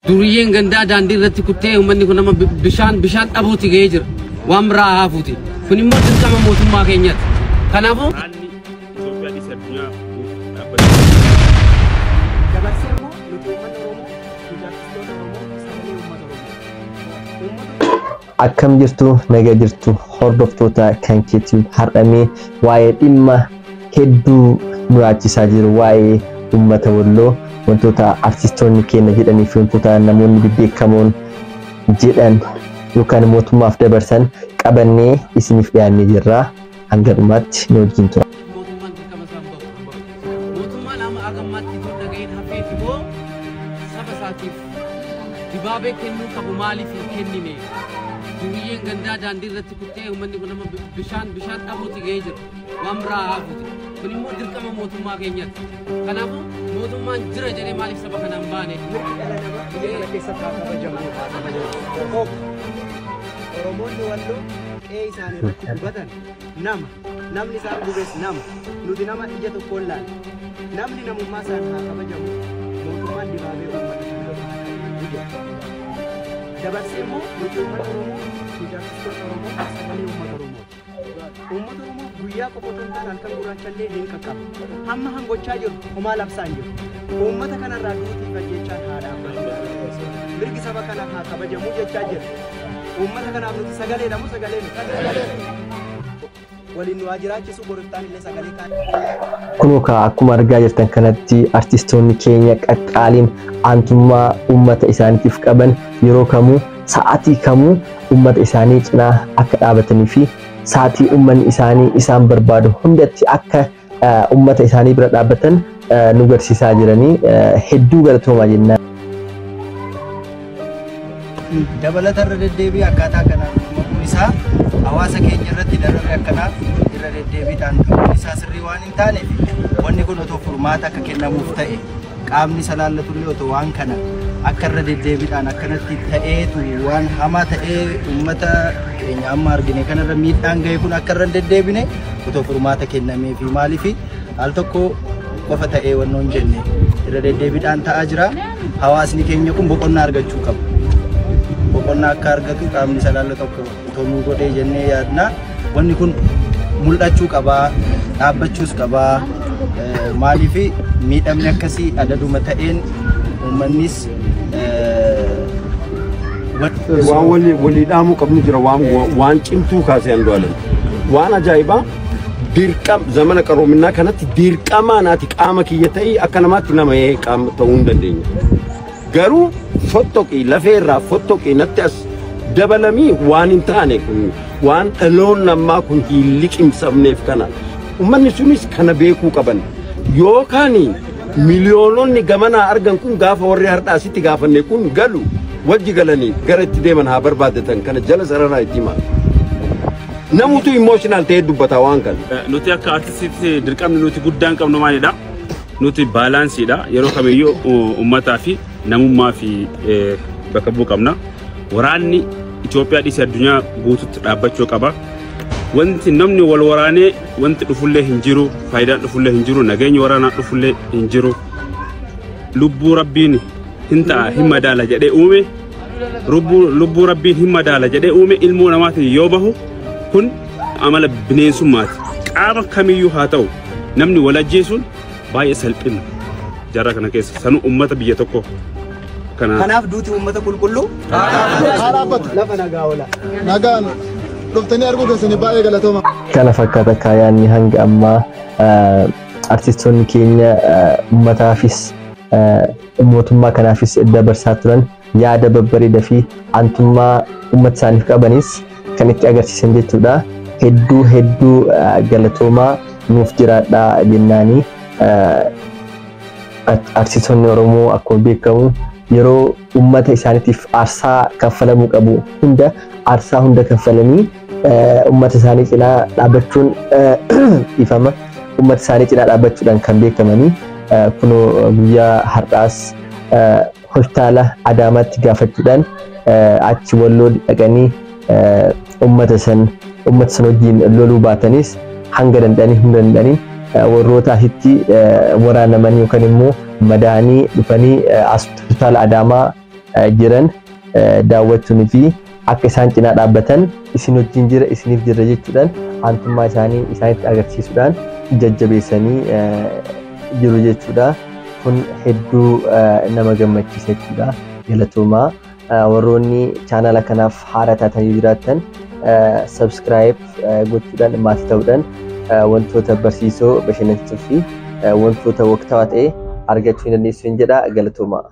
Duriyen ganda daandii irratti kuttee uummanni kun nama bishaan dhabuuti ga'ee jira. Waan biraa haafuuti. Kun immoo dirqama mootummaa keenyaati. Kanaafuu akkam jirtu naga jirtu hordoftoota kan keetiin har'amee waa'ee dhimma hedduu muraachisaa jiru waa'ee uummata Walloo wantoota artistoonni keenya jedhanii fi wantoota namoonni bebbeekamoon jedhan yookaan mootummaaf dabarsan qabannee isiniif dhiyaannee jirra. Hanga dhumaatti nu wajjin tura. mootummaan amma agammaatti iddoo ga'een hafeef immoo saba isaatiif dibaabee kennuu qabu maaliif hin kennine? Duriyen ganda daandii irratti kuttee uummanni kun nama bishaan dhabuuti ga'ee jira. Waan biraa haafuuti. Kun immoo dirqama mootummaa keenyaati. Kanaafuu mootummaan jira jedhee maaliif saba kana hin baane? Oromoonni Walloo qe'ee isaanii irratti dubatan namni isaan gubees nuti nama ija tokkoon laala. Namni namummaa isaan haa kabajamu. Mootummaan dibaabee uummata dabarsee immoo nuti uummata Oromoo artistoota Oromoo sagalee uummata Oromoo. Uummata Oromoo guyyaa qophootuun kan halkan gurraachallee hin qaqqabu. Hamma hangochaa jiru homaa labsaan jiru. Uummata kanarraa duutiif jechaan haa dhaabbatu. Mirgi saba kanaaf haa kabajamuu jechaa jira. Uummata kanaaf nuti sagaleedhamu sagalee waliin nu haa jiraachisu boriftaan illee sagalee kaan. Kunuka akkuma argaa jirtan kanatti artistoonni keenya qaqqaaliin aantummaa uummata isaaniitiif qaban yeroo kamuu sa'aatii kamuu uummata isaanii cinaa akka dhaabatanii fi sa'aatii uummanni isaanii isaan barbaadu hundatti akka uummata isaanii bira dhaabbatan nu garsiisaa jiranii hedduu galatoomaa jennaan. Dabalatarra deddeebii akkaataa kanaan uumamuun isaa hawaasa keenya irratti darbe akkanaaf irra deddeebiidhaan ta'uun isaa sirrii waan hin taaneef wanni kun otoo furmaata akka kennamuuf ta'e qaamni salaallatuullee otoo waan kana akka irra deddeebiidhaan akkanatti ta'eetu waan hamaa ta'ee uummata keenya amma argine kanarra miidhaan ga'e kun akka irra deddeebine otoo furmaata kennamee fi maaliif al tokko qofa ta'ee wannoon jenne irra deddeebiidhaan ta'aa jira. Hawaasni keenya kun boqonnaa argachuu qabu. Boqonnaa akka argatu qaamni salaalla tokko otoo nuu godhee jennee yaadna. Wanni kun mul'achuu qabaa, dhaabbachuus qabaa. Maaliif miidhamni akkasii adaduma ta'een uummannis waan walii dhaamuu qabnu jira waan cimtuu kaasee handaalan waan ajaa'ibaa zamana qaroominaa kanatti dirqamaa naati qaama kiyya ta'ii akka namaatti nama qaama ta'uu hin dandeenya. Garuu fottoqii lafeerraa fottoqii natti as dabalamii waan hin taane kun waan dhaloon namaa kun hin liqimsamneef kana uummanni sunis kana beekuu qaban yookaan miliyoononni gamanaa argan kun gaafa warri hardhaasitti gaafanne kun galu wajji galanii gara itti deeman haa barbaadatan kana jala sararaa itti himaa. Namutu emotional ta'ee dubbata waan kana. Nuti akka artistiitti dirqamni nuti guddaan qabnu maalidha? Nuti baalaansiidha yeroo kamiyyuu uummataa fi namummaa fi bakka bu'uu qabna. Waraanni Itoophiyaa dhiisee addunyaa guutuutti dhaabbachuu qaba. Wanti namni wal waraanee wanti dhufullee hin jiru, faayidaan dhufullee hin jiru, nageenyi waraanaa dhufullee hin jiru. Lubbuu Rabbiin hin ta'a hin madaala jedhee uume, lubbuu Rabbiin hin madaala jedhee uume ilmoo namaatiin yoo bahu kun amala bineensummaati. Qaama kamiyyuu haa ta'u namni wal ajjeesuun baay'ee salphina. Jarra kana keessa sanuu uummata biyya tokko. Kanaaf duuti uummata qulqulluu lafa nagaa oola. Nagaan dhuftanii arguu keessanii baay'ee galatooma. Kana fakkaata kaayaanni hanga ammaa artistoonni keenya uummataafis mootummaa kanaafis dabarsaa turan yaada babbareedaa fi aantummaa uummata isaaniif qabanis kan itti agarsiisan jechuudha. Hedduu galatoomaa nuuf jiraadhaa jennaanii artistoonni Oromoo akkuma beekamu yeroo uummata isaaniitiif aarsaa kaffalamuu qabu hunda aarsaa hunda kaffalanii uummata isaanii cinaa dhaabbachuun ifama uummata isaanii cinaa dhaabbachuudhaan kan beekamanii kunoo guyyaa har'aas hospitaala Adaamaatti gaafachuudhaan achi Walloo dhaqanii uummata san wajjin loluu baatanis hanga danda'anii hunda danda'anii warroota asitti waraanamanii yookaan immoo madaanii dhufanii hospitaala Adaamaa jiran daawwachuun fi akka isaan cinaa dhaabbatan isin wajjin jira isiniif jirra jechuudhaan aantummaa isaanii isaanitti agarsiisuudhaan jajjabeessanii jiru jechuudha. Kun hedduu nama gammachiisa jechuudha. Galatoomaa warroonni chaanala kanaaf haaraa taatanii jiraattan subscribe gochuudhaan maatii ta'uudhaan wantoota barsiisoo bashannansiisoo fi wantoota waqtaawaa ta'e argachuu dandeessu jedha. Galatoomaa.